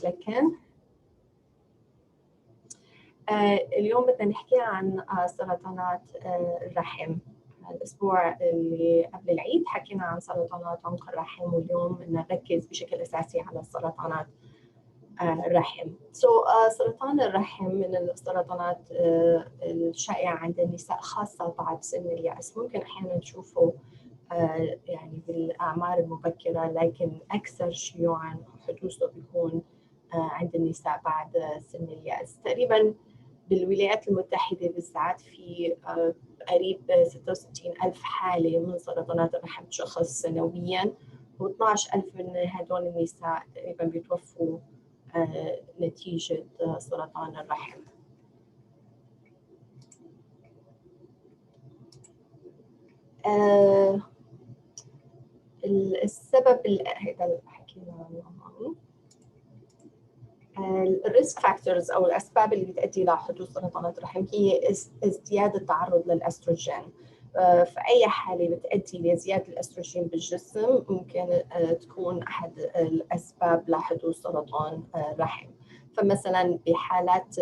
لكن اليوم بدنا نحكي عن سرطانات الرحم. الأسبوع اللي قبل العيد حكينا عن سرطانات عنق الرحم، واليوم بدنا نركز بشكل أساسي على سرطانات الرحم. سرطان الرحم من السرطانات الشائعة عند النساء خاصة بعد سن اليأس. ممكن أحيانا نشوفه يعني بالأعمار المبكرة، لكن أكثر شيوعا حدوثه بيكون عند النساء بعد سن اليأس. تقريبا بالولايات المتحدة بالذات في قريب 66,000 حالة من سرطانات الرحم تشخص سنويا، و12,000 من هدول النساء تقريبا بيتوفوا نتيجة سرطان الرحم. السبب هذا اللي حكينا عنه، الريسك فاكتورز او الاسباب اللي بتؤدي لحدوث سرطانات الرحم هي ازدياد التعرض للاستروجين. في اي حاله بتؤدي لزياده الاستروجين بالجسم ممكن تكون احد الاسباب لحدوث سرطان الرحم. فمثلا بحالات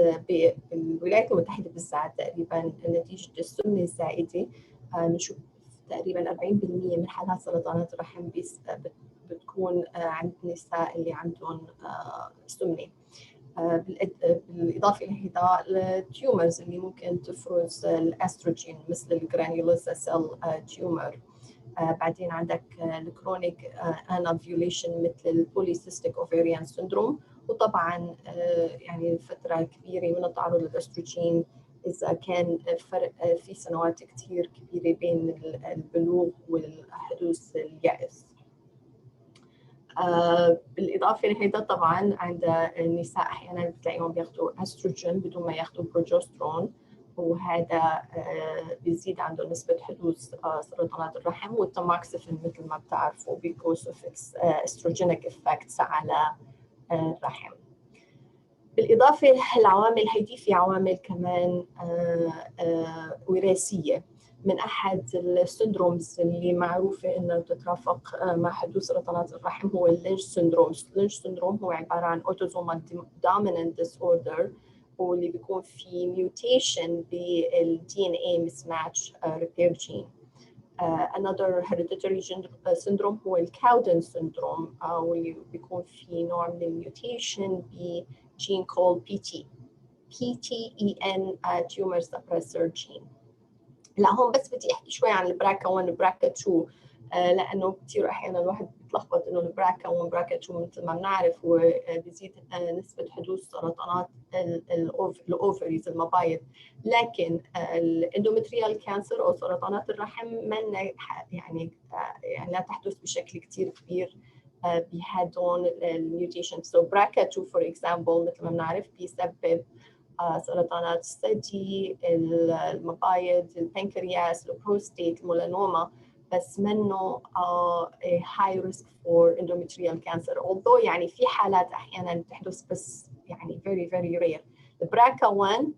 بالولايات المتحده بالذات تقريبا نتيجه السمنه الزائده بنشوف تقريبا 40% من حالات سرطانات الرحم بتكون عند النساء اللي عندهم سمنه. بالإضافة إلى هذا التيومرز اللي ممكن تفرز الأستروجين مثل الجرانيولوسا سيل تيومر. بعدين عندك الكرونيك انافيوليشن مثل البوليسيستيك اوفيريان سندروم. وطبعا يعني فترة كبيرة من التعرض للأستروجين إذا كان فرق في سنوات كثير كبيرة بين البلوغ والحدوث اليأس. بالإضافة لهذا طبعا عند النساء أحيانا بتلاقيهم بياخدوا أستروجين بدون ما ياخدوا بروجسترون، وهذا بيزيد عنده نسبة حدوث سرطانات الرحم. والتاموكسيفين مثل ما بتعرفوا because of its estrogenic effects على الرحم. بالإضافة للعوامل هيدي في عوامل كمان وراثية. من أحد السندرومز اللي معروفة إنها بتترافق مع حدوث سرطانات الرحم هو اللينش سندروم. اللينش سندروم هو عبارة عن autosomal dominant disorder، واللي بيكون في ميوتيشن بالDNA mismatch repair gene. Another hereditary syndrome هو الكاودن سندروم، واللي بيكون في نوع من الميوتيشن بجين called PTEN tumor suppressor gene. لا هون بس بدي احكي شوي عن البراكا 1 والبراكا 2 لانه كثير احيانا الواحد بيتلخبط انه البراكا 1 والبراكا 2 مثل ما بنعرف هو بيزيد نسبه حدوث سرطانات الاوفريز المبايض. لكن الاندومتريال كانسر او سرطانات الرحم من يعني لا تحدث بشكل كثير كبير بهدول الميوتيشن. سو براكا 2 فور اكزامبل مثل ما بنعرف بيسبب سرطانات الثدي، المبايض، البنكرياس، البروستيت، الميلانوما، بس منه high risk for endometrial cancer. although يعني في حالات أحيانا بتحدث بس يعني very very rare. البراكا 1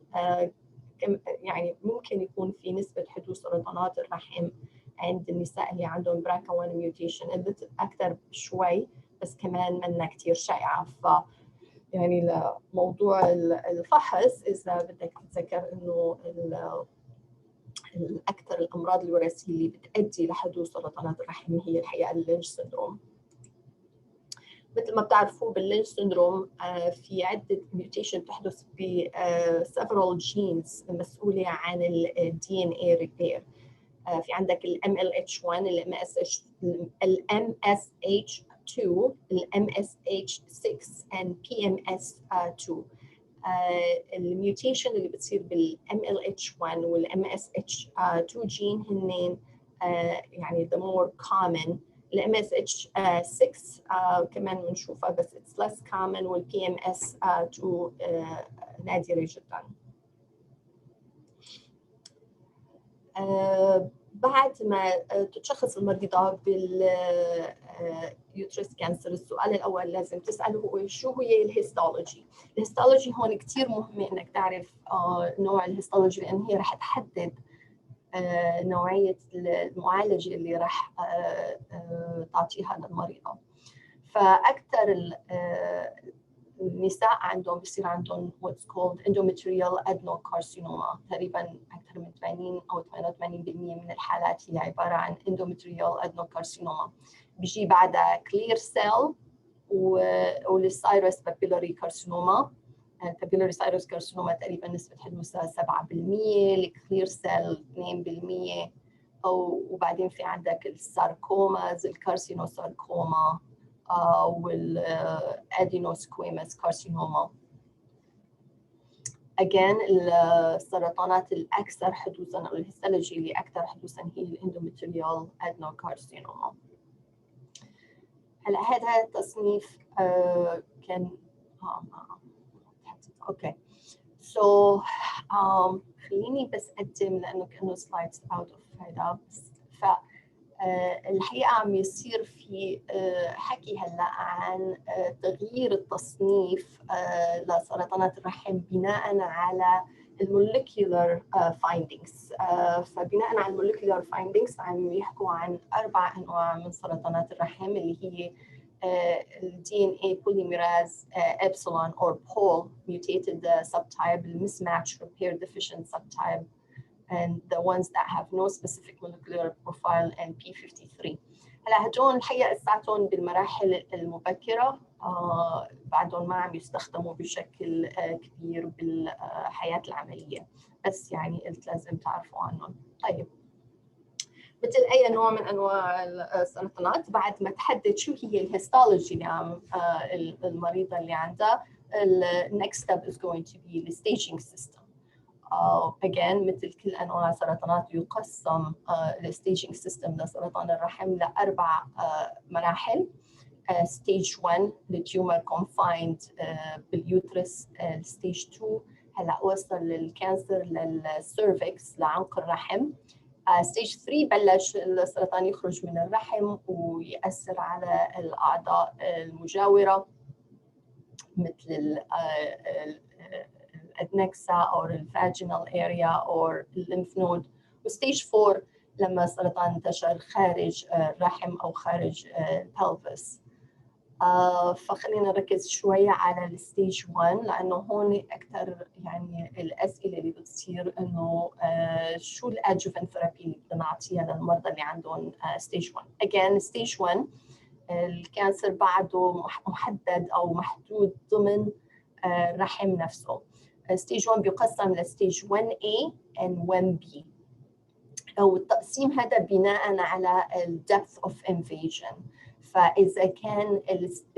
يعني ممكن يكون في نسبة حدوث سرطانات الرحم عند النساء اللي عندهم براكا 1 mutation أكثر شوي، بس كمان منها كتير شائعة. يعني لموضوع الفحص إذا بدك تتذكر إنه الأكثر الأمراض الوراثية اللي بتؤدي لحدوث سرطانات الرحم هي الحقيقة اللينش سندروم. مثل ما بتعرفوا باللينش سندروم في عدة ميوتيشن تحدث ب several genes مسؤولة عن ال DNA repair. في عندك ال MLH1 ال MSH2 ال MSH6 and PMS2. الميوتيشن اللي بتصير بال MLH1 وال MSH2 جين هن يعني the more common. ال MSH6 كمان بنشوفها بس it's less common، وال PMS2 نادرة جدا. بعد ما تتشخص المريضة باليوترس كانسر، السؤال الأول لازم تسأله هو شو هي الهيستولوجي. الهيستولوجي هون كتير مهمة إنك تعرف نوع الهيستولوجي، لأن هي رح تحدد نوعية المعالجة اللي رح تعطيها للمريضة. فأكثر النساء عندهم بصير عندهم what's called endometrial adenocarcinoma. تقريبا أكثر من 80 أو 88% من الحالات هي عبارة عن endometrial adenocarcinoma. بيجي بعدها clear cell والسايروس بابيلاري كارسينوما. البابيلاري سايروس كارسينوما تقريبا نسبة حدوثها 7%، الكلير سيل 2%، وبعدين في عندك الساركوماز، الكارسينوساركوما والادينوسكويموس كارسينوما. again السرطانات الأكثر حدوثاً أو الهيستولوجي اللي أكثر حدوثاً هي الاندوميتريال ادنوكارسينوما. هلا هذا التصنيف كان اوكي سو خليني بس اقدم لانه كانه سلايدز اوت اوف هذا ف الحقيقه عم يصير في حكي هلا عن تغيير التصنيف لسرطانات الرحم بناء على المولكيولر فايندينجز. فبناء على المولكيولر فايندينجز عم يحكوا عن 4 أنواع من سرطانات الرحم اللي هي DNA polymerase epsilon or POL mutated subtype, mismatch repair deficient subtype, and the ones that have no specific molecular profile and P53. هلا هدول الحقيقه لساتهم بالمراحل المبكره، بعدهم ما عم يستخدموا بشكل كبير بالحياه العمليه، بس يعني قلت لازم تعرفوا عنهم. طيب مثل اي نوع من انواع السرطانات بعد ما تحدد شو هي الهيستولوجي اللي عم المريضه اللي عندها، next step is going to be the staging system. again مثل كل انواع السرطانات يقسم الستيجنج سيستم لسرطان الرحم ل4 مراحل. stage 1 التيومر confined باليوترس. stage 2 هلا وصل للكانسر للسيرفكس لعنق الرحم. stage 3 بلش السرطان يخرج من الرحم ويأثر على الأعضاء المجاورة مثل الأدنكسا أو الفاجينال اريا أو الليمف نود. وستيج 4 لما السرطان انتشر خارج الرحم أو خارج البلفس. فخلينا نركز شوية على الستيج 1 لأنه هون أكثر يعني الأسئلة اللي بتصير إنه شو الأدجوفنت ثيرابي اللي بدنا نعطيها للمرضى اللي عندهم ستيج 1. again ستيج 1 الكانسر بعده محدد أو محدود ضمن الرحم نفسه. ستيج 1 بيقسم لستيج 1A and 1B. أو التقسيم هذا بناء على depth of invasion. فإذا كان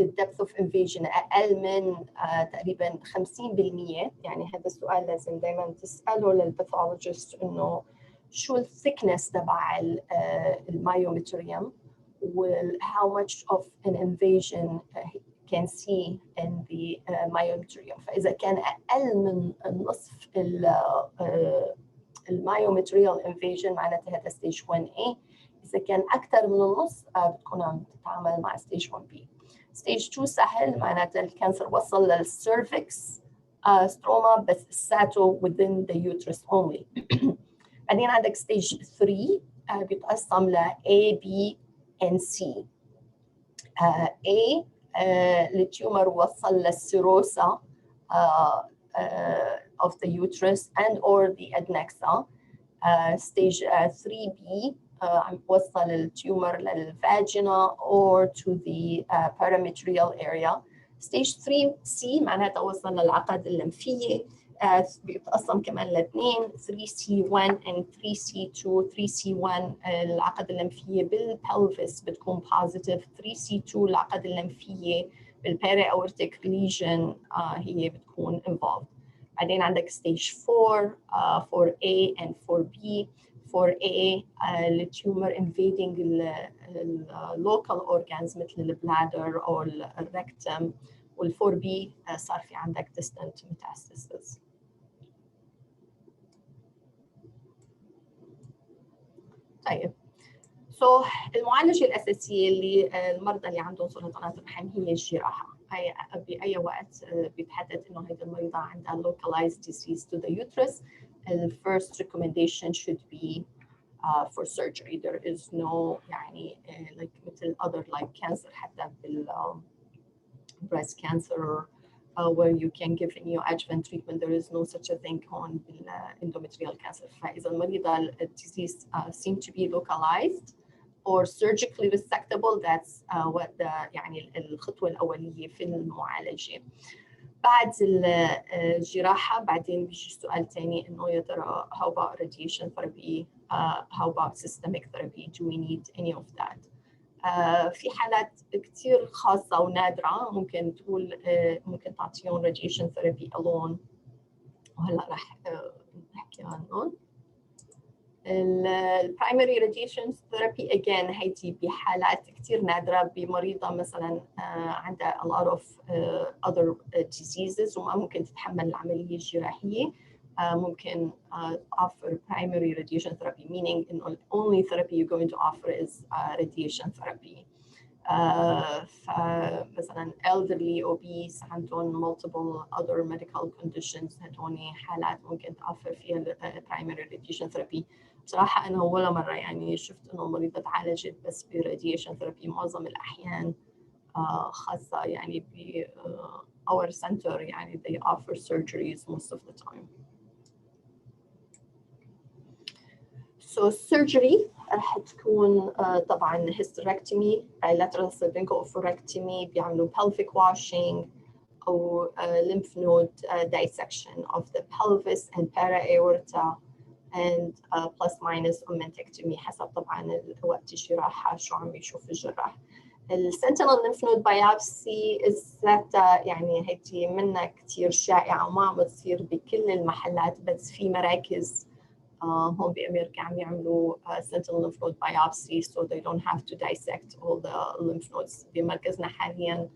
depth of invasion أقل من تقريبا 50%، يعني هذا السؤال لازم دائما تسأله للباثولوجيست إنه شو الثيكنس تبع المايومتريوم و how much of an invasion can see in the myometrium. فإذا كان أقل من النصف المايومتريال invasion معناتها هذا stage 1A. إذا كان أكثر من النص بتكون عم تتعامل مع stage 1B. stage 2 سهل معناتها الكانسر وصل للسيرفكس ستروما بس ساتو within the uterus only. بعدين عندك stage 3 بيتقسم ل A, B and C. A التيومر وصل للسيروسا of the uterus and or the adnexa. stage 3B وصل التيومر للفاجينا or to the parametrial area. stage 3C معناتها وصل للعقد اللمفية. بيتقسم كمان لاثنين 3C1 and 3C2. 3C1 العقد اللمفية بالبلفس بتكون positive. 3C2 العقد اللمفية بالبيري أورتيك ليجن هي بتكون involved. بعدين عندك stage 4 4A and 4B. 4A التيومر invading local organs مثل البلادر أو الركتم. وال4B صار في عندك distant metastasis. طيب المعالجة الأساسية للمرضى اللي عندهم سرطانات الرحم هي الجراحة. بأي وقت بيتحدد إنه هذه المريضة عندها localized disease to the uterus, the first recommendation should be for surgery. There is no يعني like مثل other like cancer حتى بال breast cancer where you can give neoadjuvant treatment. There is no such a thing on endometrial cancer. فإذا المريضة disease seem to be localized or surgically resectable, that's what the يعني الخطوة الأولية في المعالجة. بعد الجراحة بعدين بيجي سؤال تاني إنه يا ترى how about radiation therapy, how about systemic therapy, do we need any of that? في حالات كتير خاصة ونادرة ممكن تقول ممكن تعطيهم radiation therapy alone، وهلا رح نحكي عنهم. البرايمري radiation therapy again هيدي بحالات كتير نادرة، بمريضة مثلا عندها a lot of other diseases وما ممكن تتحمل العملية الجراحية، ممكن offer primary radiation therapy, meaning the only therapy you're going to offer is radiation therapy. فمثلا elderly, obese, عندهم multiple other medical conditions، هدوني حالات ممكن تأفر فيها primary radiation therapy. بصراحة أنا ولا مرة يعني شفت إنه مريضة تعالجت بس ب radiation therapy، معظم الأحيان خاصة يعني ب our center يعني they offer surgeries most of the time. So surgery راح تكون طبعا hysterectomy, bilateral syringophorectomy، بيعملوا pelvic washing أو lymph node dissection of the pelvis and para-aorta and plus minus omentectomy حسب طبعا وقت الجراحة شو عم يشوف الجراح. الsentinel lymph node biopsy ذات يعني هيدي منها كتير شائعة وما عم تصير بكل المحلات، بس في مراكز هون بأمريكا عم يعملوا sentinel lymph node biopsy so they don't have to dissect all the lymph nodes. بمركزنا حاليا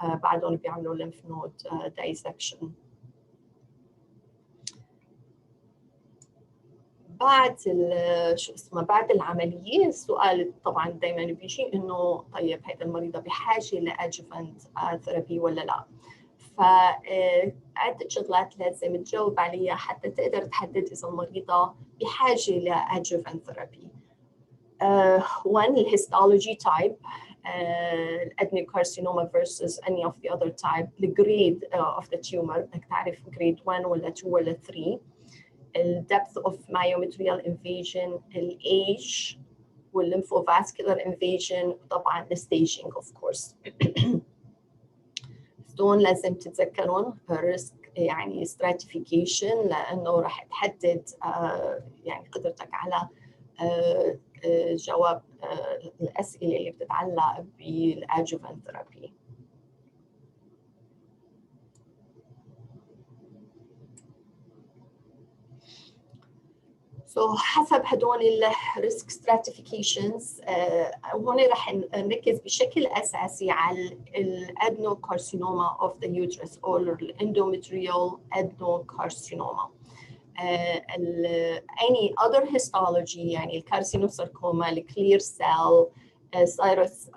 بعدهم بيعملوا lymph node dissection. بعد شو اسمه بعد العملية السؤال طبعا دائما بيجي إنه طيب هيدا المريضة بحاجة لأدجوفنت ثيرابي ولا لا؟ فعدة شغلات لازم تجاوب عليها حتى تقدر تحدد إذا المريضة بحاجة لأدجوفنت ثيرابي. One, الهيستولوجي type, adenocarcinoma versus any of the other type, the grade of the tumor، بدك تعرف grade 1 ولا 2 ولا 3. depth of myometrial invasion, age, lymphovascular invasion، طبعا the staging of course. دون لازم تتذكرون risk يعني stratification لأنه راح تحدد يعني قدرتك على جواب الأسئلة اللي بتتعلق بالadjuvant therapy. So حسب هدول الريسك stratifications وهون رح نركز بشكل أساسي على الادنوكارسينوما of the uterus or endometrial adenocarcinoma. Any other histology يعني الكارسينوساركوما، الكلير سيل، سايروس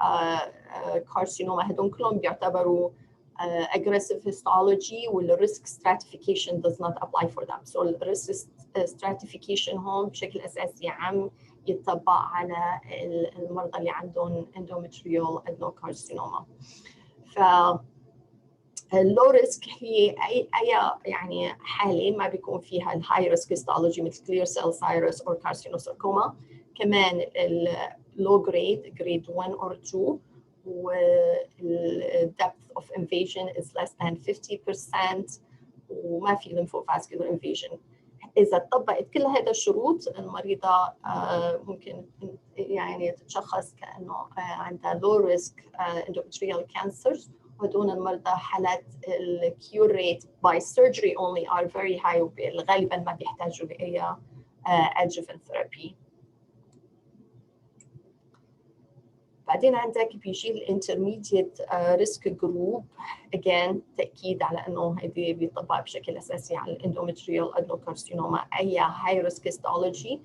كارسينوما، هدول كلهم بيعتبروا aggressive histology والrisk stratification does not apply for them. So risk stratification هون بشكل أساسي عم يتطبق على المرضى اللي عندهم endometrial adenocarcinoma. ف low risk هي أي يعني حالة ما بيكون فيها الهاي risk histology مثل clear cell serous or carcinosarcoma. كمان low grade 1 or 2 وال depth of invasion is less than 50% وما في lymphovascular invasion. إذا طبقت كل هذه الشروط المريضة ممكن يعني تتشخص كأنه عندها low risk endometrial cancers، وهدول المرضى حالات ال cure rate by surgery only are very high وغالبا ما بيحتاجوا لأي adjuvant therapy. بعدين عندك بيجي الانترميديت ريسك جروب، again تأكيد على إنه هذه بيطبق بشكل أساسي على الاندوميتريال adenocarcinoma. أي high risk histology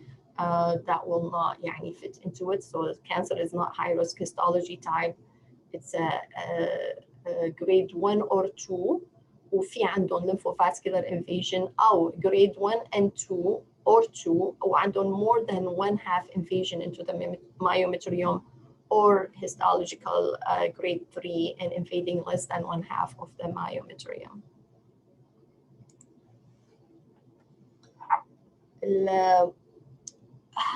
that will not يعني fit into it. So cancer is not high risk histology type. It's a grade 1 or 2 وفي عندهم lymphovascular invasion أو grade 1 and 2 or 2 وعندهم more than 1/2 invasion into the myometrium or histological grade 3 and invading less than 1/2 of the myometrium.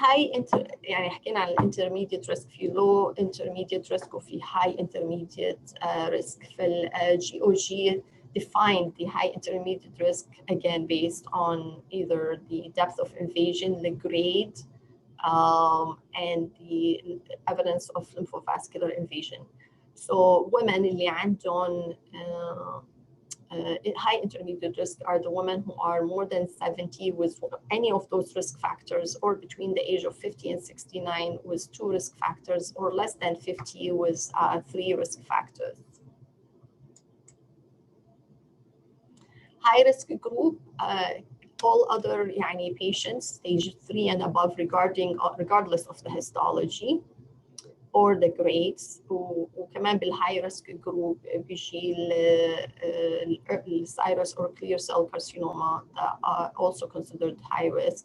هاي يعني حكينا عن الانترميديت ريسك، في لو انترميديت ريسك وفي هاي انترميديت ريسك. في الجي او جي defined the high intermediate risk again based on either the depth of invasion, the grade, and the evidence of lymphovascular invasion. So women اللي عندهم high intermediate risk are the women who are more than 70 with any of those risk factors, or between the age of 50 and 69 with 2 risk factors, or less than 50 with 3 risk factors. High risk group, all other patients stage 3 and above regardless of the histology or the grades. وكمان بالhigh risk group بيجي serous or clear cell carcinoma that are also considered high risk.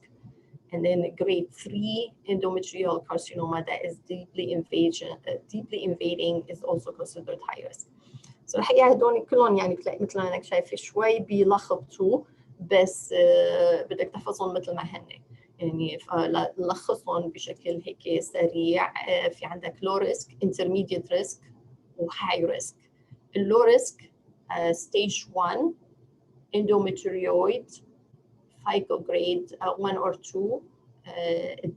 And then grade 3 endometrial carcinoma that is deeply invading is also considered high risk. So الحقيقة هدول كلهم بتلاقي مثل ما انك شايفة شوي بيلخبطوا، بس بدك تحفظهم مثل ما هن. فللخصهم بشكل هيك سريع، في عندك low risk, intermediate risk و high risk. low risk stage 1 endometrioid FICO grade 1 or 2,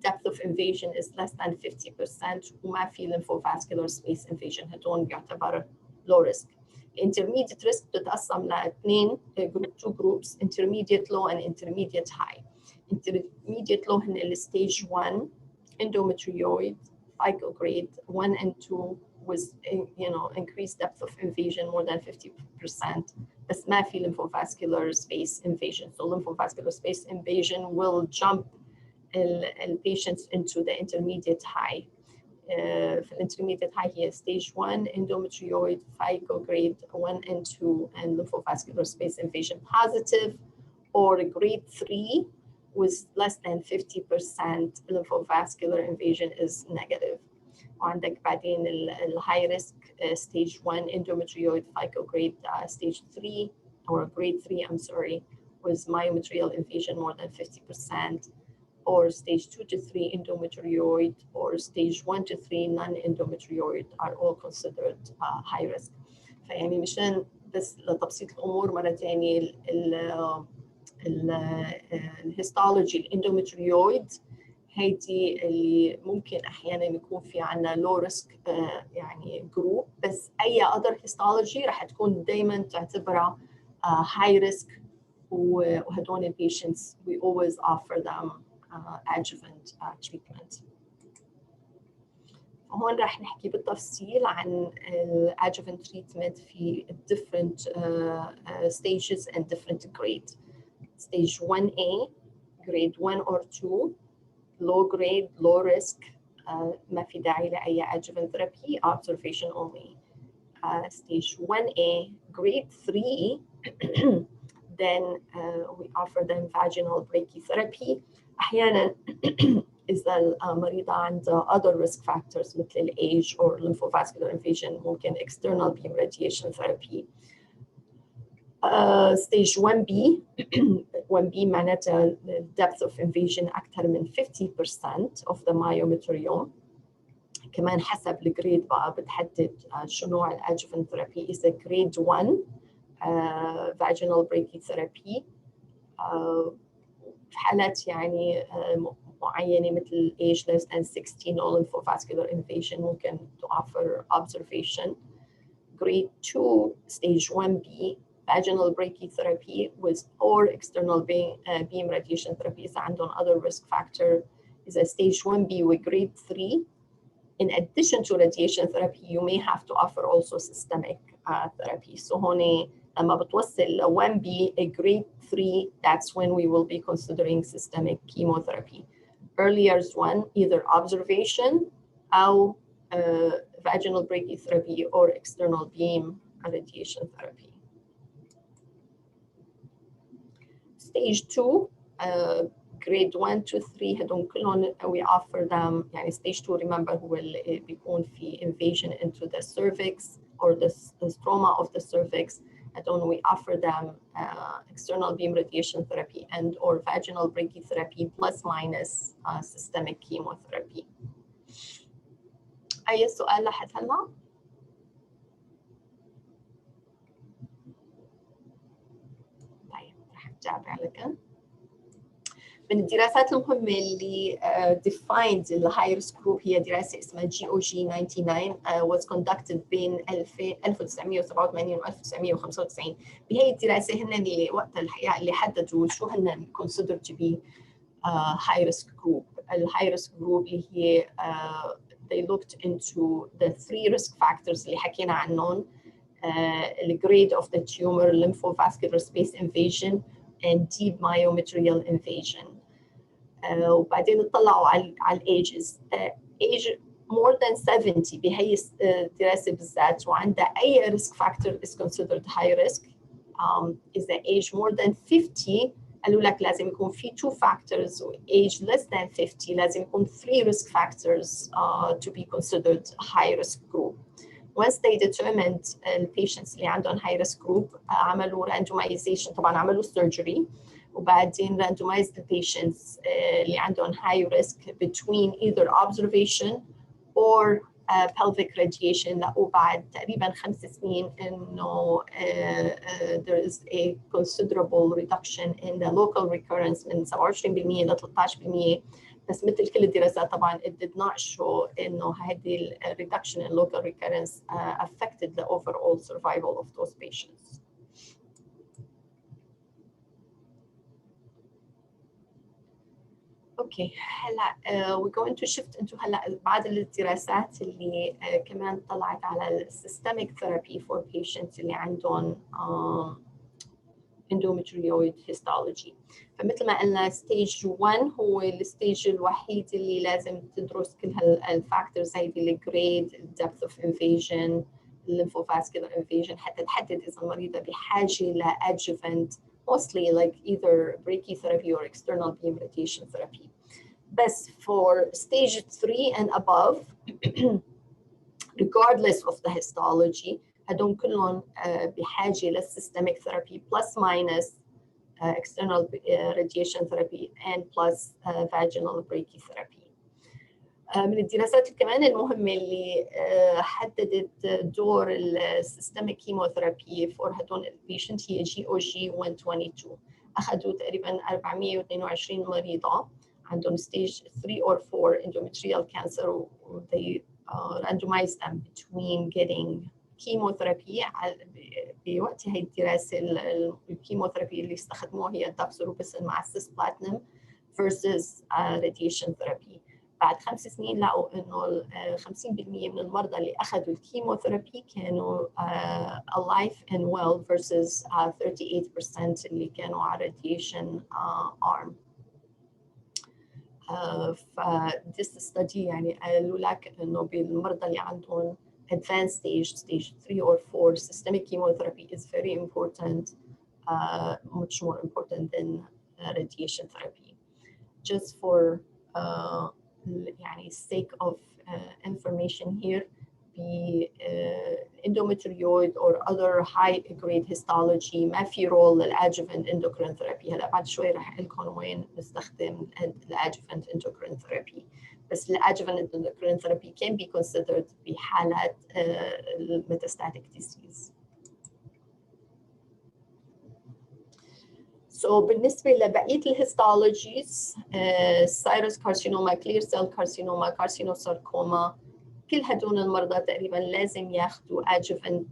depth of invasion is less than 50% وما في lymphovascular space invasion، هدول بيعتبر low risk. intermediate risk بتتقسم ل2 groups intermediate low and intermediate high. intermediate low هن stage 1 endometrioid FICO grade 1 and 2 with increased depth of invasion more than 50%, بس ما في lymphovascular space invasion. So lymphovascular space invasion will jump patients into the intermediate high. في intermediate high هي stage 1 endometrioid FICO grade 1 and 2 and lymphovascular space invasion positive, or grade 3 with less than 50% lymphovascular invasion is negative. وعندك بعدين high risk stage 1 endometrioid FICO grade stage 3 or grade 3, I'm sorry, with myometrial invasion more than 50%, or stage 2 to 3 endometrioid, or stage 1 to 3 non-endometrioid are all considered high risk. فيعني مشان بس لتبسيط الامور مرة ثانية الهيستولوجي الاندومتريويد هيدي اللي ممكن احيانا يكون في عنا لو ريسك جروب، بس اي اذر هيستولوجي رح تكون دائما تعتبرها هاي ريسك، وهدول البيشنتس we always offer them adjuvant treatment. هون رح نحكي بالتفصيل عن adjuvant treatment في different stages and different grades. Stage 1A, grade 1 or 2, low grade, low risk, ما في داعي لأي adjuvant therapy, observation only. Stage 1A, grade 3, then we offer them vaginal brachytherapy. أحيانا إذا المريضة عندها other risk factors مثل الage or lymphovascular invasion ممكن external beam radiation therapy. Stage 1B 1B معناتها depth of invasion أكثر من 50% of the myometrium. كمان حسب الجريد بقى بتحدد شو نوع الادجوفنت ثيرابي. إذا جريد 1 vaginal brachytherapy في حالات معينة مثل age less than 16 or lymphovascular invasion ممكن to offer observation. Grade 2 stage 1B vaginal brachytherapy with or external beam radiation therapy إذا عندهم other risk factor. إذا stage 1B with grade 3, in addition to radiation therapy you may have to offer also systemic therapy. So هون لما بتوصل ل 1B a grade 3, that's when we will be considering systemic chemotherapy. Earlier one, either observation أو vaginal brachytherapy or external beam radiation therapy. Stage 2, grade 1 to 3 هدول كلهم we offer them يعني stage 2 remember هو اللي بيكون في invasion into the cervix or the stroma of the cervix. هدول we offer them external beam radiation therapy and or vaginal brachytherapy plus minus systemic chemotherapy. أي سؤال لحد هلا؟ طيب رح نتابع لكن. من الدراسات المهمة اللي defined the high risk group هي دراسة اسمها GOG 99 was conducted بين 1987 و 1995. بهي الدراسة هن اللي وقتها الحقيقة اللي حددوا شو هن considered to be high risk group. ال high risk group اللي هي they looked into the 3 risk factors اللي حكينا عنهم the grade of the tumor, lymphovascular space invasion and deep myometrial invasion. وبعدين اطلعوا على الايجز age more than 70 بهي الدراسه بالذات وعندها اي risk factor is considered high risk. إذا age more than 50 قالوا لك لازم يكون في 2 factors و age less than 50 لازم يكون 3 risk factors to be considered high risk group. Once they determined the patients اللي عندهم high risk group عملوا randomization طبعا عملوا surgery وبعدين randomized the patients اللي عندهم high risk between either observation or pelvic radiation لقوا بعد تقريبا 5 سنين إنه there is a considerable reduction in the local recurrence من 27% ل 13%. بس مثل كل الدراسات طبعا it did not show إنه هذه reduction in local recurrence affected the overall survival of those patients. اوكي هلا we're going to shift into هلا بعض الدراسات اللي كمان طلعت على systemic therapy for patients اللي عندهم endometrioid histology. فمثل ما قلنا stage 1 هو الستيج الوحيد اللي لازم تدرس كل هالفاكتورز هيدي الجريد depth of invasion lymphovascular invasion حتى تحدد إذا المريضة بحاجة ل adjuvant mostly like either brachytherapy or external beam radiation therapy. But for stage 3 and above, regardless of the histology, هدول كلهم بحاجة للsystemic therapy plus minus external radiation therapy and plus vaginal brachytherapy. من الدراسات كمان المهمة اللي حددت دور السيستميك كيموثيرابي فور هدول البيشنت هي GOG 122. أخذوا تقريبا 422 مريضة عندهم stage 3 or 4 endometrial cancer و they randomized them between getting chemotherapy. بوقت هاي الدراسة الكيموثيرابي اللي استخدموها هي الدوكسوروبيسين مع السيسبلاتينم versus radiation therapy. بعد 5 سنين لقوا إنه 50% من المرضى اللي أخذوا الكيموثيرابي كانوا alive and well versus 38% اللي كانوا على radiation arm. this study يعني قالوا لك إنه بالمرضى اللي عندهم advanced stage 3 or 4 systemic chemotherapy is very important, much more important than radiation therapy. Just for يعني sake of information here the endometrioid or other high grade histology ما في role للadjuvant endocrine therapy. هلا بعد شوي رح أقول لكم وين نستخدم الadjuvant endocrine therapy. بس الadjuvant endocrine therapy can be considered بحالات metastatic disease. So بالنسبة لبقية الهيستولوجيز سايروس كارسينوما، كلير سيل كارسينوما، كارسينوساركوما، كل هدول المرضى تقريبا لازم ياخذوا adjuvant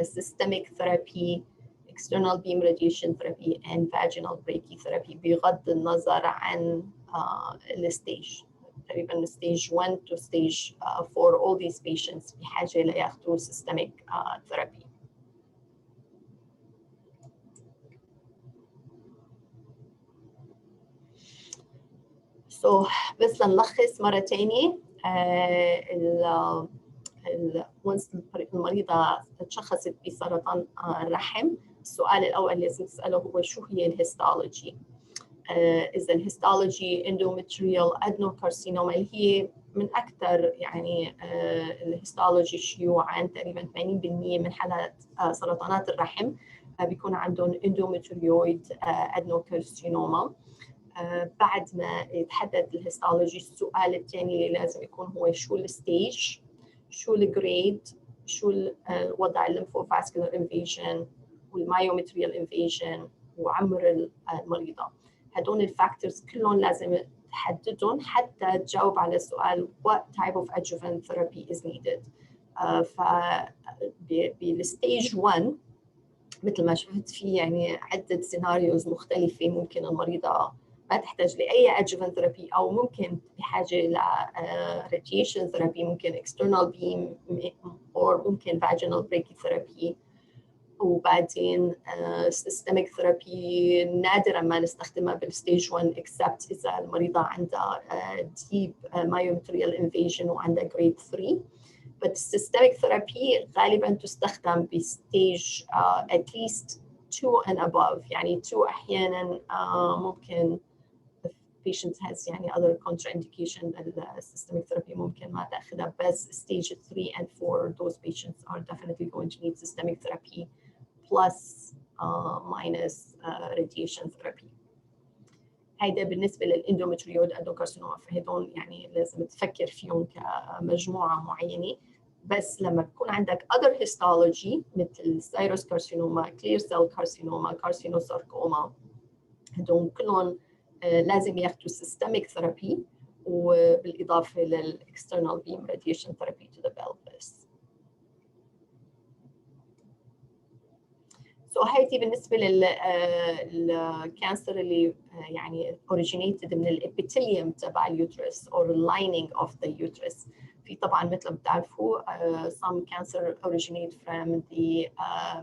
systemic therapy, external beam radiation therapy and vaginal brachytherapy بغض النظر عن الستيج. تقريبا stage 1 to stage 4 all these patients بحاجة لياخذوا systemic therapy. So بس لنلخص مرة تانية once المريضة تشخصت بسرطان الرحم السؤال الأول اللي لازم تسأله هو شو هي الهيستولوجي. إذا الهيستولوجي endometrial adenocarcinoma اللي هي من أكثر يعني الهيستولوجي شيوعاً، تقريباً 80% من حالات سرطانات الرحم بيكون عندهم endometrioid adenocarcinoma. بعد ما يتحدد الهيستولوجي، السؤال الثاني اللي لازم يكون هو شو الستيج، شو الجريد، شو الوضع الليمفوفاسكولار انفيجن والمايومتريال انفيجن وعمر المريضة. هدول الفاكتورز كلهم لازم تحددهم حتى تجاوب على السؤال what type of adjuvant therapy is needed. بالستيج 1 مثل ما شفت في يعني عدة سيناريوز مختلفة، ممكن المريضة ما تحتاج لأي adjuvant therapy أو ممكن بحاجة ل radiation therapy، ممكن external beam أو ممكن vaginal brachytherapy. وبعدين systemic therapy نادرا ما نستخدمها بالستيج 1 except إذا المريضة عندها deep myometrial invasion وعندها grade 3. but systemic therapy غالبا تستخدم بستيج at least 2 and above، يعني 2 أحيانا ممكن if patient has يعني other contraindication systemic therapy ممكن ما تأخذها، بس stage 3 and 4 those patients are definitely going to need systemic therapy plus minus radiation therapy. هيدا بالنسبة للإندومتريود أدوكارسينوما، فهدول يعني لازم تفكر فيهم كمجموعة معينة. بس لما بكون عندك other histology مثل سايروس كارسينوما، كلير سيل كارسينوما، كارسينوساركوما، هدول كلهم لازم ياخدوا systemic therapy وبالإضافة للإكسترنال beam radiation therapy to the pelvis. هيدي بالنسبة للكانسر اللي يعني originated من الابيثيليوم تبع اليوترس or lining of the uterus. في طبعا مثل ما بتعرفوا some cancer originate from the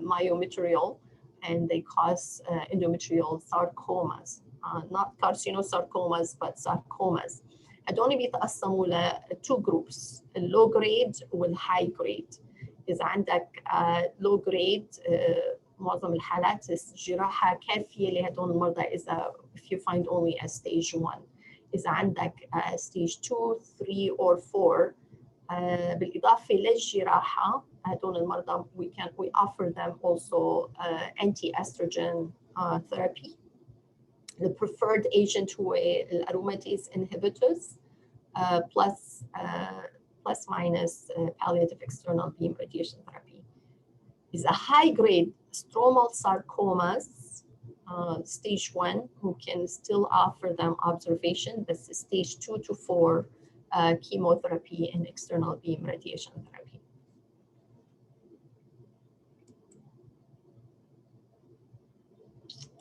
myometrial and they cause endometrial sarcomas, not carcinosarcomas but sarcomas. هدول بيتقسموا ل 2 groups، low grade والhigh grade. إذا عندك low grade معظم الحالات الجراحة كافية لهدول المرضى إذا if you find only a stage 1. إذا عندك stage 2, 3 or 4 بالإضافة للجراحة هدول المرضى we offer them also anti-estrogen therapy. The preferred agent هو الأروماتase inhibitors plus minus palliative external beam radiation therapy. Is a high-grade stromal sarcomas, stage 1, who can still offer them observation. This is stage 2 to 4 chemotherapy and external beam radiation therapy.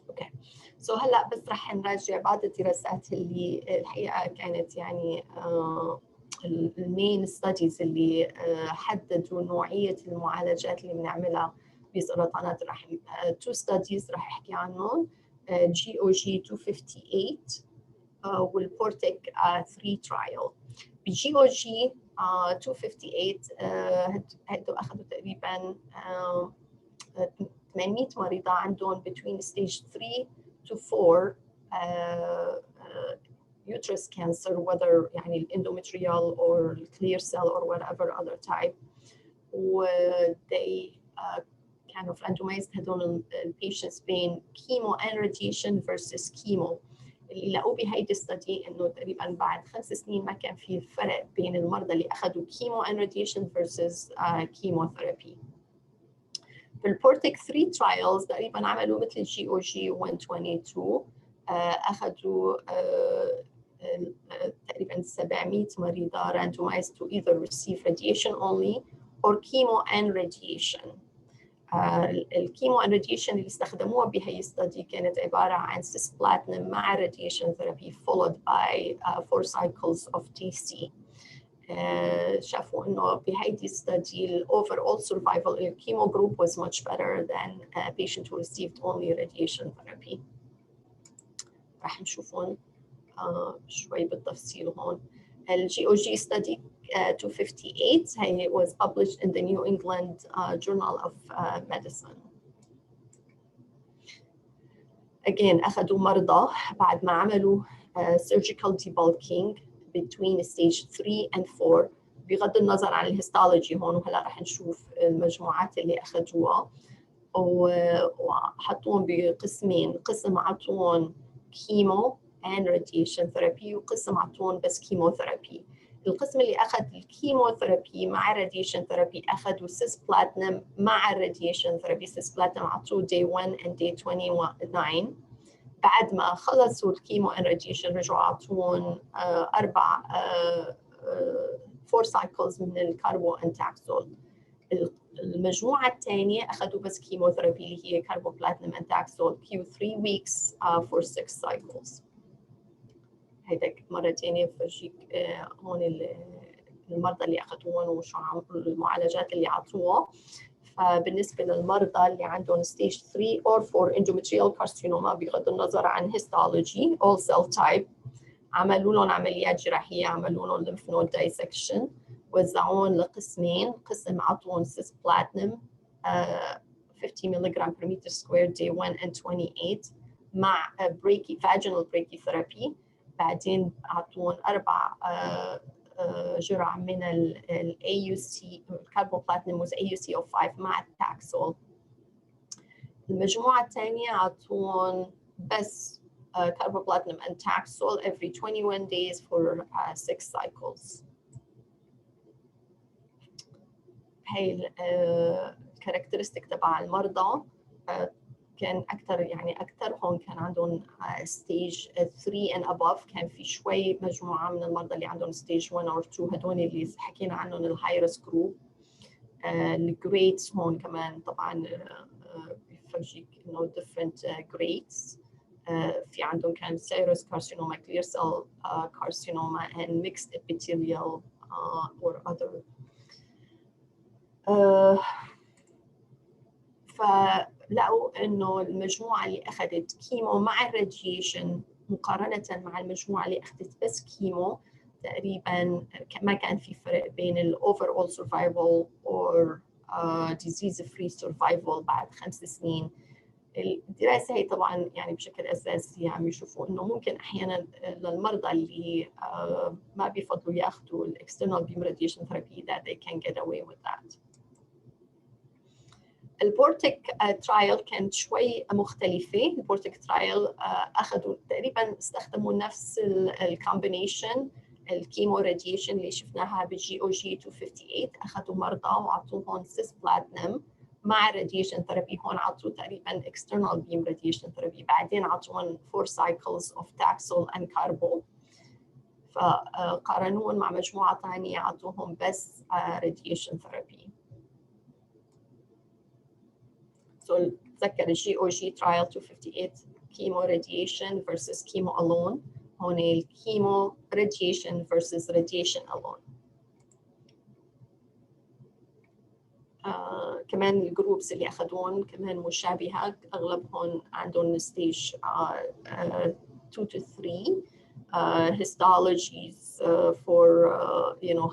Okay, so هلا بس رح نراجع بعض الدراسات اللي الحقيقة كانت يعني المين ستاديز اللي حددوا نوعية المعالجات اللي بنعملها بسرطانات الرحم. 2 ستاديز رح احكي عنهم، GOG 258 والبورتيك 3 ترايل. بGOG 258 هدول اخذوا تقريبا 800 مريضة عندهم between stage 3 to 4 uterus cancer, whether يعني endometrial or clear cell or whatever other type. They kind of randomized هدول patients بين chemo and radiation versus chemo. اللي لقوا بهيدي الستدي انه تقريبا بعد 5 سنين ما كان في فرق بين المرضى اللي اخذوا chemo and radiation versus chemotherapy. في البورتيك 3 trials تقريبا عملوا مثل GOG 122 اخذوا تقريبا 700 مريضة randomized to either receive radiation only or chemo and radiation. الكيمو and radiation اللي استخدموها بهي الستدي كانت عبارة عن cisplatin مع radiation therapy followed by 4 cycles of TC. شافوا إنه بهيدي الستدي ال overall survival in chemo group was much better than a patient who received only radiation therapy. راح نشوفون شوي بالتفصيل هون. الGOG study 258 هي was published in the New England Journal of Medicine. again أخذوا مرضى بعد ما عملوا surgical debulking between stage 3 and 4 بغض النظر عن الهيستولوجي هون، وهلا رح نشوف المجموعات اللي أخذوها، وحطوهم بقسمين، قسم عطوهم كيمو and radiation therapy وقسم عطوهم بس كيموثيرابي. القسم اللي أخذ الكيموثيرابي مع الراديشن ثيرابي أخذوا سيس بلاتينم مع الراديشن ثيرابي. سيس بلاتينم عطوه day 1 and day 29. بعد ما خلصوا الكيمو and radiation رجعوا عطوهم 4 cycles من الكاربو انتاكسول. المجموعة الثانية أخذوا بس كيموثيرابي اللي هي كاربو بلاتينم انتاكسول Q3 weeks for 6 cycles. هيداك مرة ثانية بفرجيك هون المرضى اللي أخذوهم وشو المعالجات اللي عطوها. فبالنسبة للمرضى اللي عندهم stage 3 or 4 endometrial carcinoma بغض النظر عن histology all cell type عملوا لهم عمليات جراحية، عملوا لهم lymph node dissection، وزعوهم لقسمين، قسم عطوهم سيس بلاتينم 50 mg per meter square day 1 and 28 مع vaginal brachytherapy. بعدين عطوهم 4 جرعة من ال AUC الكاربوبلاتينم with AUC of 5 مع التاكسول. المجموعة الثانية عطوهم بس carboplatinum and Taxol every 21 days for 6 cycles. هي الكاركترستيك تبع المرضى كان أكثرهم كان عندهم stage 3 and above. كان في شوي مجموعة من المرضى اللي عندهم stage 1 or 2 هدول اللي حكينا عنهم الهاي ريسك جروب. الجريدز هون كمان طبعا بفرجيك إنه different grades. في عندهم كان serous carcinoma, clear cell carcinoma and mixed epithelial or other. فلقوا إنه المجموعة اللي أخذت كيمو مع الراديشن مقارنة مع المجموعة اللي أخذت بس كيمو تقريباً ما كان في فرق بين ال overall survival or disease free survival بعد 5 سنين. الدراسة هي طبعاً يعني بشكل أساسي عم يشوفوا إنه ممكن أحياناً للمرضى اللي ما بيفضلوا ياخذوا ال external beam radiation therapy that they can get away with that. البورتيك ترايل كانت شوي مختلفة. البورتيك ترايل أخذوا تقريباً استخدموا نفس الكومبينيشن الكيمو راديشن اللي شفناها بالجي او جي 258. أخذوا مرضى وعطوهم سيس بلاتينم مع راديشن ثيرابي. هون عطوا تقريباً external beam radiation therapy. بعدين عطوهم 4 cycles of Taxol and Carbo. فقارنوهم مع مجموعة ثانية عطوهم بس radiation therapy. تذكر الجي او جي ترايل 258 كيمو راديشن versus كيمو alone. هون الكيمو راديشن versus راديشن alone. كمان الجروبس اللي أخذون كمان مشابهة، أغلبهم عندهم ستيج 2 to 3 histologies for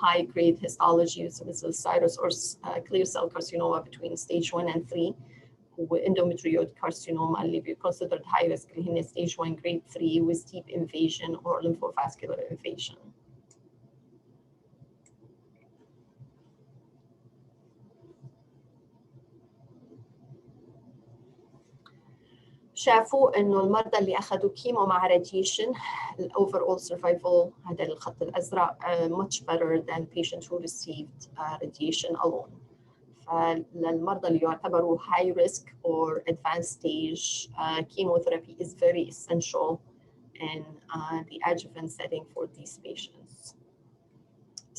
high grade histologies مثل serous or clear cell carcinoma between stage 1 and 3 وendometrioid carcinoma اللي be considered high risk اللي هن stage 1 grade 3 with deep invasion or lymphovascular invasion. شافوا إنه المرضى اللي أخذوا كيمو مع راديشن ال overall survival هذا الخط الأزرق much better than patients who received radiation alone. فللمرضى اللي يعتبروا high risk or advanced stage chemotherapy is very essential in the adjuvant setting for these patients.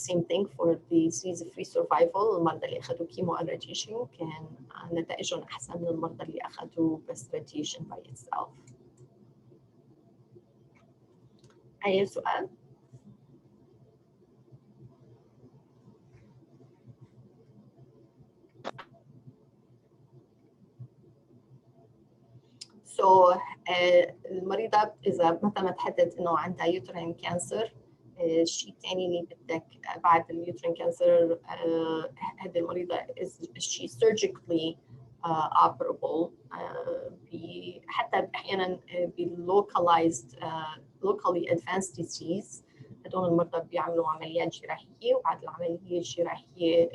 Same thing for the disease-free survival. المرضى اللي أخذوا كيمو and radiation كان نتائجهم أحسن من المرضى اللي أخذوا بس radiation by itself. أي سؤال؟ المريضة إذا مثلا تحدد إنه عندها يوترين كانسر، الشيء الثاني اللي بدك بعد اليوترين كانسر هذه المريضة she surgically operable حتى أحيانا locally advanced disease. هدول المرضى بيعملوا عمليات جراحية، وبعد العملية الجراحية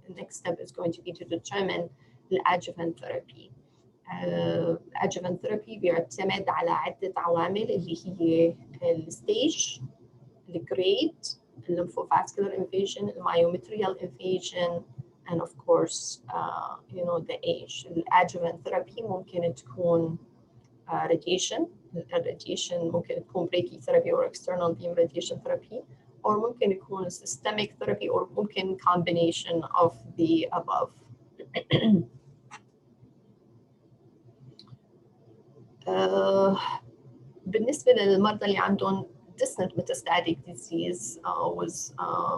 next step is going to be to determine the adjuvant therapy. adjuvant therapy بيعتمد على عدة عوامل اللي هي الستيج، الجريد، lymphovascular invasion, myometrial invasion, and of course the age. الadjuvant therapy ممكن تكون radiation. الراديشن ممكن تكون brachytherapy or external beam radiation therapy, or ممكن يكون systemic therapy, or ممكن combination of the above. بالنسبة للمرضى اللي عندهم distant metastatic disease with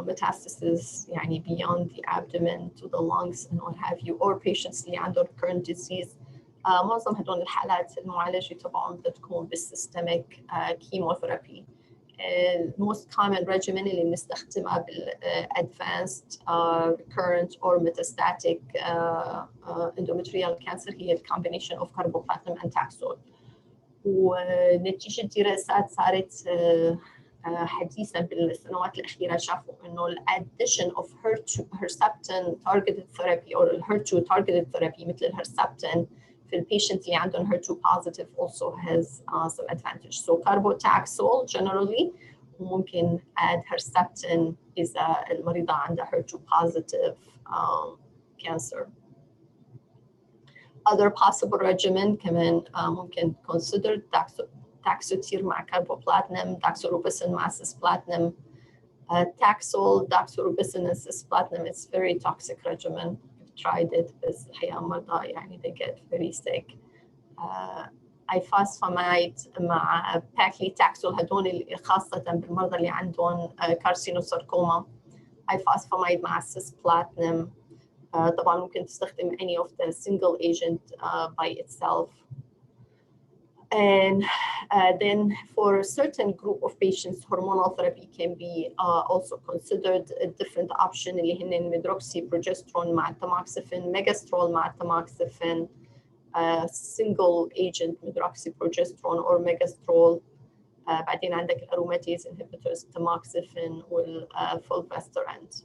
metastasis يعني beyond the abdomen to the lungs and what have you, or patients اللي عندهم recurrent disease، معظم هدول الحالات المعالجة تبعهم بتكون بالسيستميك chemotherapy. most common regimen اللي بنستخدمها بالadvanced recurrent or metastatic endometrial cancer هي combination of carboplatin and Taxol. ونتيجة دراسات صارت حديثا بالسنوات الأخيرة شافوا إنه addition of Herceptin targeted therapy or HER2 targeted therapy مثل الهرسبتين في البيشنت اللي عندهم HER2 positive also has some advantage. So carbotaxol generally وممكن add Herceptin إذا المريضة عندها HER2 positive cancer. Other possible regimen كمان ممكن consider Taxotere مع carboplatinum, doxorubicin مع cisplatinum. Taxol, doxorubicin and cisplatinum is very toxic regimen. I've tried it بس الحقيقة مرضى يعني they get very sick. Ifosfamide مع paclitaxel هدول خاصة بالمرضى اللي عندهم carcinosarcoma. Ifosfamide مع cisplatinum. طبعا ممكن تستخدم any of the single agent by itself. And then for a certain group of patients, hormonal therapy can be also considered. A different option اللي هن medroxyprogesterone مع tamoxifen, megestrol مع tamoxifen, single agent medroxyprogesterone or megestrol. بعدين عندك aromatase inhibitors, tamoxifen والfulvestrant.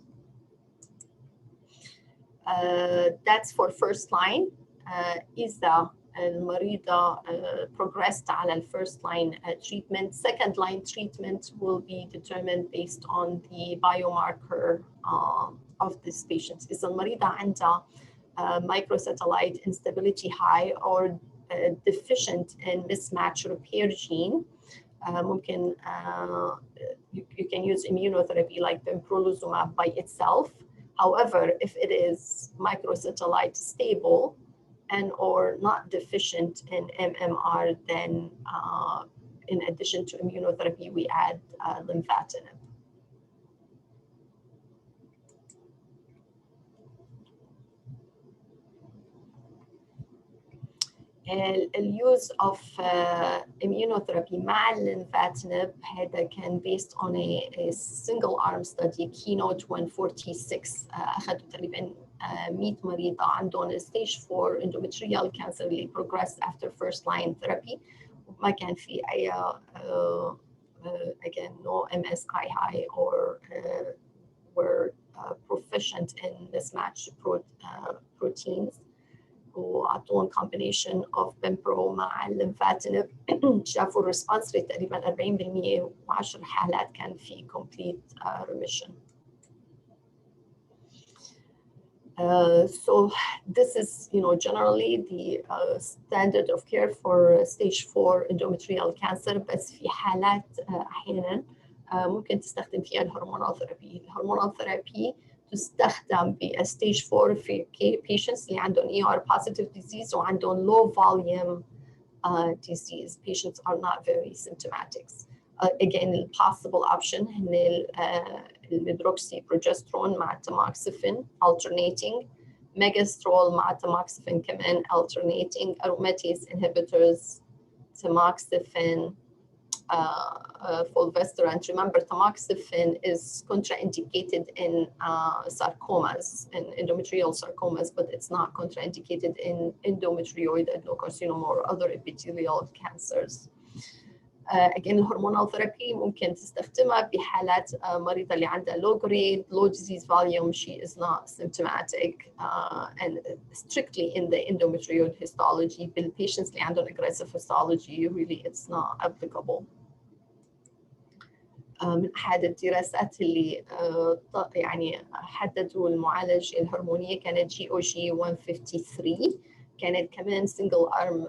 That's for first line. إذا المريضة progressed على الفيرست line treatment, second line treatment will be determined based on the biomarker of this patient. إذا المريضة عندها microsatellite instability high or deficient in mismatch repair gene, ممكن you can use immunotherapy like pembrolizumab by itself. However, if it is microsatellite stable and or not deficient in MMR, then in addition to immunotherapy, we add lymphatinib. الuse of immunotherapy مع lymphatinib هذا كان based on a single arm study Keynote 146. أخذوا تقريبا 100 مريضة عندهم stage 4 endometrial cancer اللي progressed after first line therapy. ما كان في أي again no MSI high or were proficient in mismatched proteins. وعطوهم combination of pembro مع lymphatinib. شافوا الريسبونس ريت تقريبا 40% و10 حالات كان في complete remission. So this is, generally the standard of care for stage 4 endometrial cancer. بس في حالات أحيانا ممكن تستخدم فيها الهرمونال ثيرابي. الهرمونال ثيرابي تستخدم ب stage 4 في patients اللي عندهم ER positive disease وعندهم low volume disease. Patients are not very symptomatic. Again, the possible option هن medroxyprogesterone مع tamoxifen alternating, megestrol مع tamoxifen كمان alternating, aromatase inhibitors, tamoxifen, fulvestrant. Remember, tamoxifen is contraindicated in sarcomas, in endometrial sarcomas, but it's not contraindicated in endometrioid adenocarcinoma or other epithelial cancers. Again, الهرمونال ثيرابي ممكن تستخدمها بحالات مريضة اللي عندها low grade, low disease volume, she is not symptomatic, and strictly in the endometrioid histology. بالpatients اللي عندهم aggressive histology, really it's not applicable. من أحد الدراسات اللي يعني حددوا المعالجة الهرمونية كانت GOG 153. كانت كمان single arm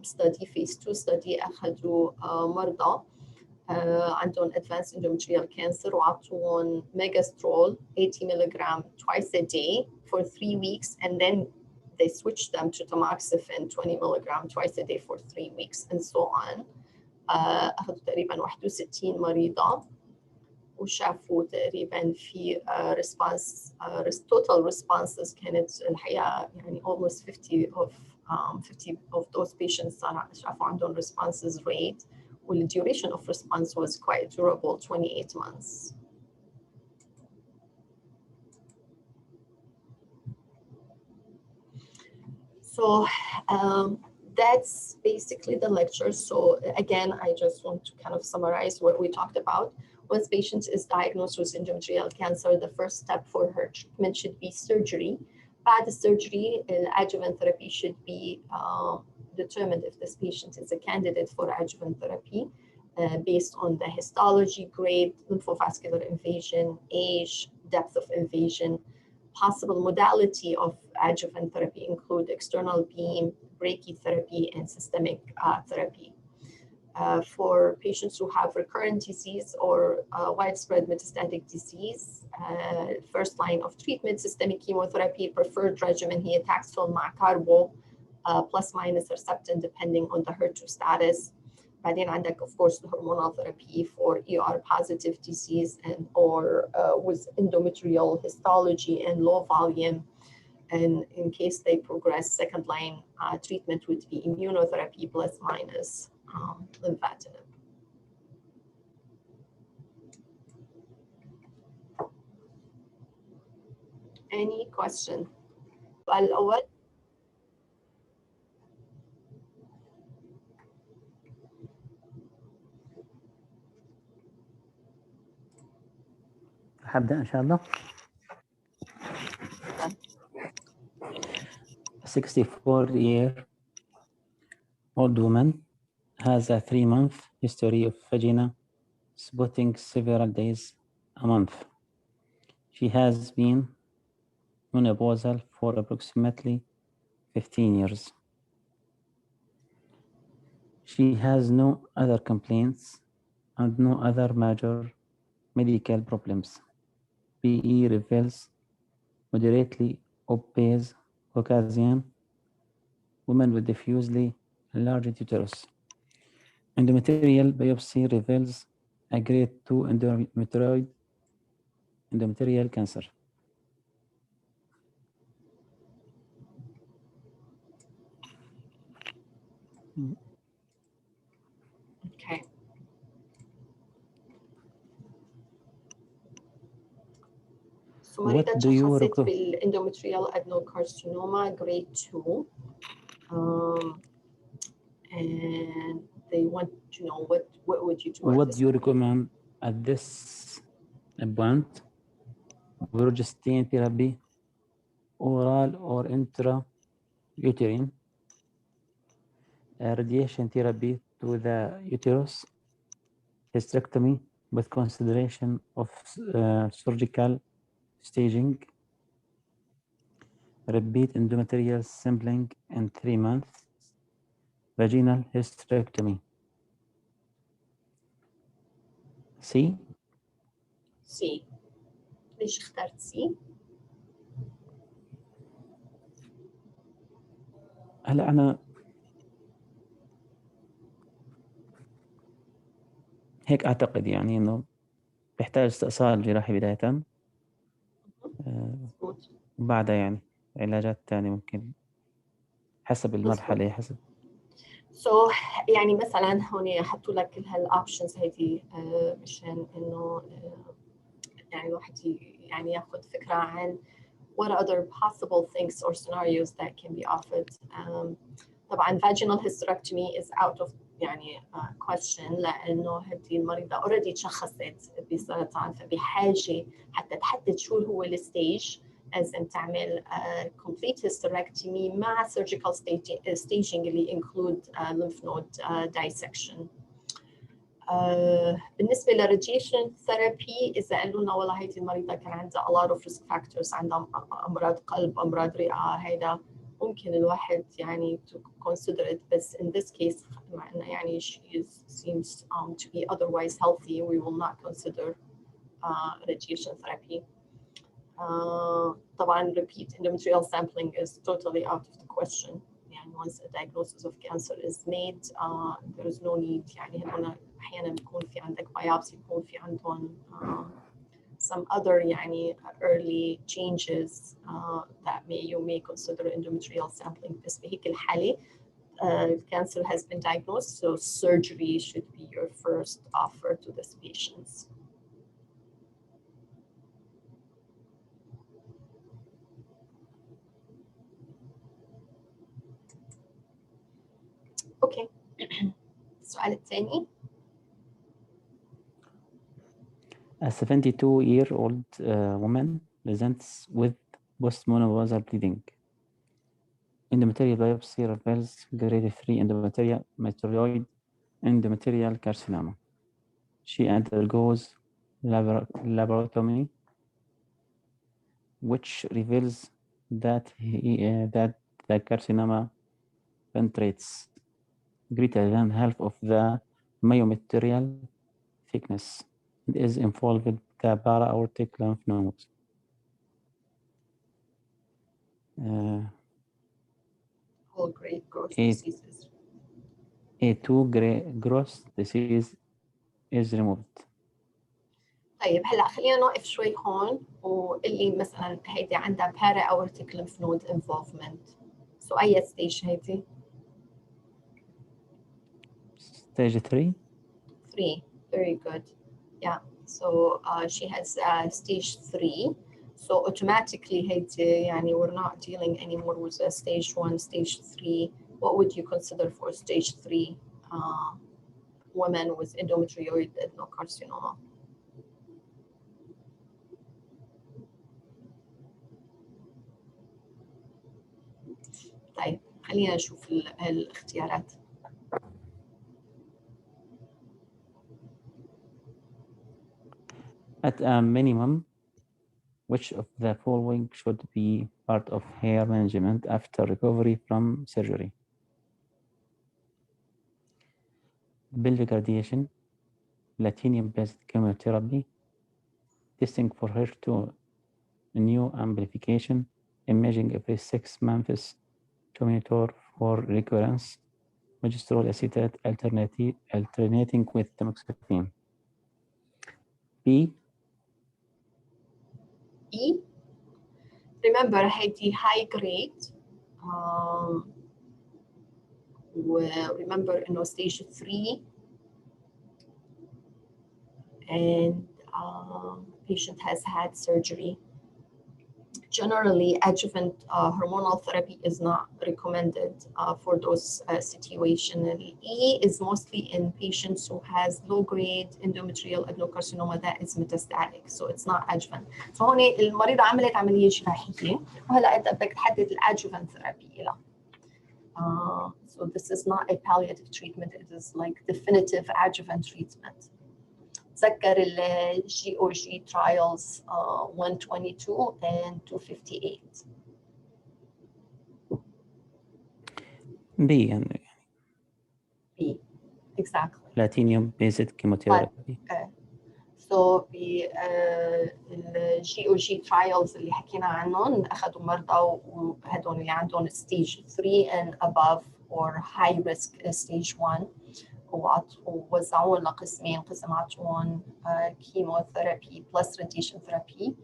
study phase 2 study أخذوا مرضى عندهم advanced endometrial cancer وعطوهم megastrol 80 milligram twice a day for 3 weeks, and then they switched them to tamoxifen 20 milligram twice a day for 3 weeks and so on. أخذوا تقريبا 61 مريضة وشافوا تقريبا في response total responses كانت الحقيقة يعني almost 50 of those patients شافوا عندهم responses rate, وال duration of response was quite durable, 28 months. So that's basically the lecture. So again, I just want to kind of summarize what we talked about. Once patient is diagnosed with endometrial cancer, the first step for her treatment should be surgery. بعد surgery, adjuvant therapy should be determined if this patient is a candidate for adjuvant therapy based on the histology, grade, lymphovascular invasion, age, depth of invasion. Possible modality of adjuvant therapy include external beam, brachytherapy, and systemic therapy. For patients who have recurrent disease or widespread metastatic disease, first line of treatment, systemic chemotherapy, preferred regimen هي Taxol مع carbo plus minus Herceptin depending on the HER2 status. بعدين عندك of course the hormonal therapy for ER positive disease and or with endometrial histology and low volume. And in case they progress, second line treatment would be immunotherapy plus minus lymphatinib. Any question? السؤال الأول. هبدأ إن شاء الله. 64-year-old woman has a 3-month history of vagina spotting several days a month. She has been menopausal for approximately 15 years. She has no other complaints and no other major medical problems. PE reveals moderately obese Caucasian woman with diffusely enlarged uterus. Endometrial biopsy reveals a grade 2 endometrial cancer. Okay. So مريضة تشخصت بالendometrial adenocarcinoma grade 2, and they want to know what would you do? What do you recommend at this point? Progestin therapy, oral or intrauterine, radiation therapy to the uterus, hysterectomy with consideration of surgical staging, repeat endometrial sampling in 3 months, vaginal hysterectomy. C. ليش اخترت C؟ هلا أنا هيك أعتقد يعني إنه بيحتاج استئصال جراحي بداية، وبعدها يعني علاجات تانية ممكن حسب المرحلة حسب. So يعني مثلا هون حطوا لك كل هالاوبشنز هيدي مشان انه يعني الواحد يعني ياخذ فكره عن what other possible things or scenarios that can be offered. طبعا vaginal hysterectomy is out of يعني question لانه هذه المريضه already تشخصت بسرطان، فبحاجه حتى تحدد شو هو الستيج لازم تعمل complete hysterectomy مع surgical staging اللي include lymph node dissection. بالنسبه للراديشن ثيرابي اذا قالوا لنا والله هيدي المريضه كان عندها a lot of risk factors، عندها امراض قلب، امراض رئه، هيدا ممكن الواحد يعني to consider it، بس in this case مع انه يعني she seems to be otherwise healthy we will not consider radiation therapy. طبعا repeat endometrial sampling is totally out of the question. يعني once a diagnosis of cancer is made there is no need. يعني هنا أحيانا بيكون في عندك biopsy، بيكون في عندهم some other يعني early changes that you may consider endometrial sampling. بس بهيك الحالة cancer has been diagnosed, so surgery should be your first offer to these patients. Okay. السؤال الثاني. A 72-year-old woman presents with postmenopausal bleeding. Endometrial biopsy reveals grade 3 endometrial meteoroid endometrial carcinoma. She undergoes laparotomy, which reveals that the carcinoma penetrates greater than half of the myometrial thickness and is involved in the para-aortic lymph node. Whole grade gross diseases. A2 gross disease is removed. طيب هلا خلينا نوقف شوي هون واللي مثلا هيدي عندها para-aortic lymph node involvement. So أي stage هيدي؟ Stage 3? 3. Very good. Yeah. So she has stage 3. So automatically هيدي يعني we're not dealing anymore with a stage 1, stage 3. What would you consider for stage 3 women with endometrioid adenocarcinoma? طيب خلينا نشوف الاختيارات. At a minimum, which of the following should be part of hair management after recovery from surgery? Pelvic radiation, platinum-based chemotherapy, testing for HER2 new amplification, imaging every 6 months to monitor for recurrence, magistrol acetate alternating with tamoxifen. B. E. Remember هيدي high grade. remember إنه stage 3 and patient has had surgery. Generally, adjuvant hormonal therapy is not recommended for those situations. E is mostly in patients who has low-grade endometrial adenocarcinoma that is metastatic, so it's not adjuvant. So هون المريضة عملت عملية جراحية وهلا أنت بدك تحدد الادjuvant therapy لها. So this is not a palliative treatment; it is like definitive adjuvant treatment. تذكر ال GOG trials 122 and 258. B يعني B, exactly. platinum-based chemotherapy. So ال GOG trials اللي حكينا عنهم أخذوا مرضى وهدول اللي عندهم stage 3 and above or high risk stage 1. ووزعوهم لقسمين، قسم عطوهم كيموثيرابي بلس راديشن ثيرابي،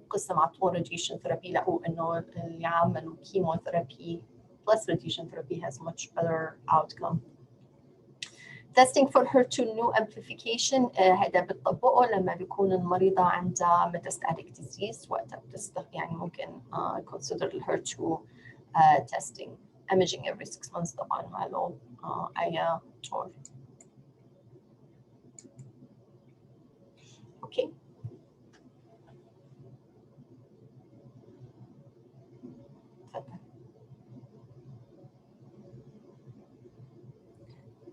قسم عطوهم راديشن ثيرابي لقوا انه اللي عملوا كيموثيرابي plus radiation therapy has much better outcome. Testing for HER2 new amplification هذا بتطبقه لما بيكون المريضة عندها metastatic disease وقتها يعني ممكن consider ال HER2 testing. Imaging every 6 months طبعا ما له أي دور. Okay.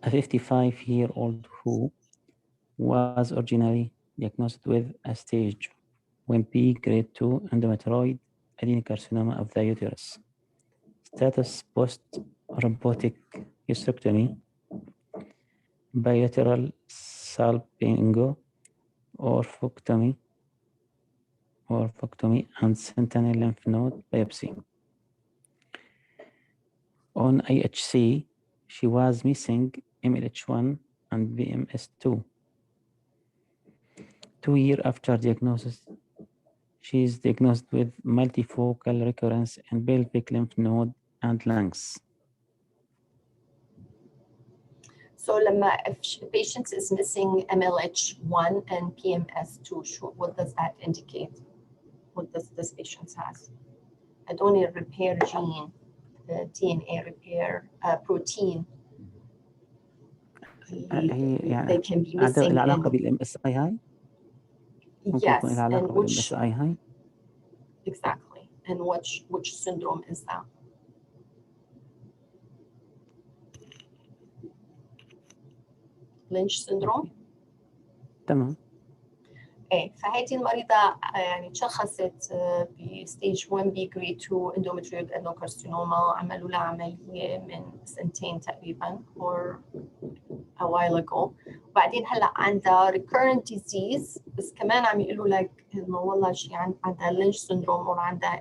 A 55-year-old who was originally diagnosed with a stage 1B grade 2 endometrioid adenocarcinoma of the uterus. Status post-robotic hysterectomy, bilateral salpingo orphectomy and sentinel lymph node biopsy. On IHC, she was missing MLH1 and BMS2. 2 years after diagnosis, she is diagnosed with multifocal recurrence in pelvic lymph node and lungs. So if a patient is missing MLH1 and PMS2, what does that indicate? What does this patient has? Adenoid repair gene, DNA repair protein. They can be missing. العلاقة بالMSI high? Yes, and which MSI high? Exactly. And which syndrome is that? Lynch syndrome. تمام. ايه فهذه المريضة يعني تشخصت بستيج 1B grade 2 endometrioid adenocarcinoma. عملوا لها عملية من 2 تقريبا or a while ago. وبعدين هلا عندها recurrent disease بس كمان عم يقولوا لك انه والله شيء عندها Lynch syndrome or عندها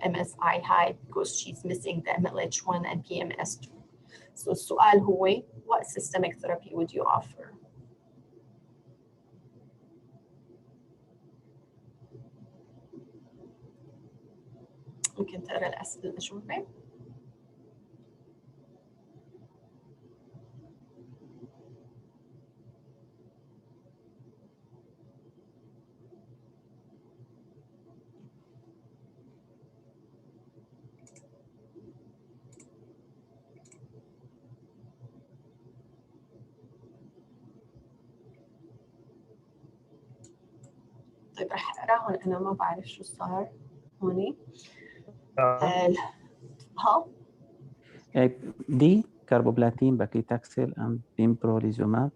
MSI high because she's missing the MLH1 and PMS2. So السؤال هو what systemic therapy would you offer? ممكن تقرا الأسئلة الأجوبة؟ طيب رح أقراهم أنا ما بعرف شو صار هوني. ها دي كاربوبلاتين باكليتاكسيل and pembrolizumab.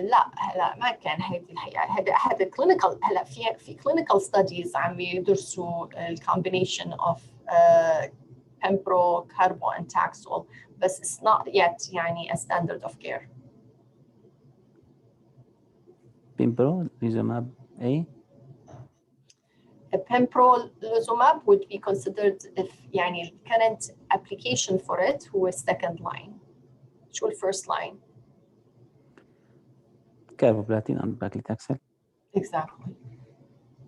لا هلا ما كان هيدي الحقيقه هذا كلينيكال. هلا في كلينيكال ستاديز عم يدرسوا الكومبينيشن اوف pembro carbo and taxol بس it's not yet يعني a standard of care. Pembrolizumab pembrolizumab would be considered if يعني current application for it هو second line. شو first line? Carboplatin and paclitaxel. Exactly.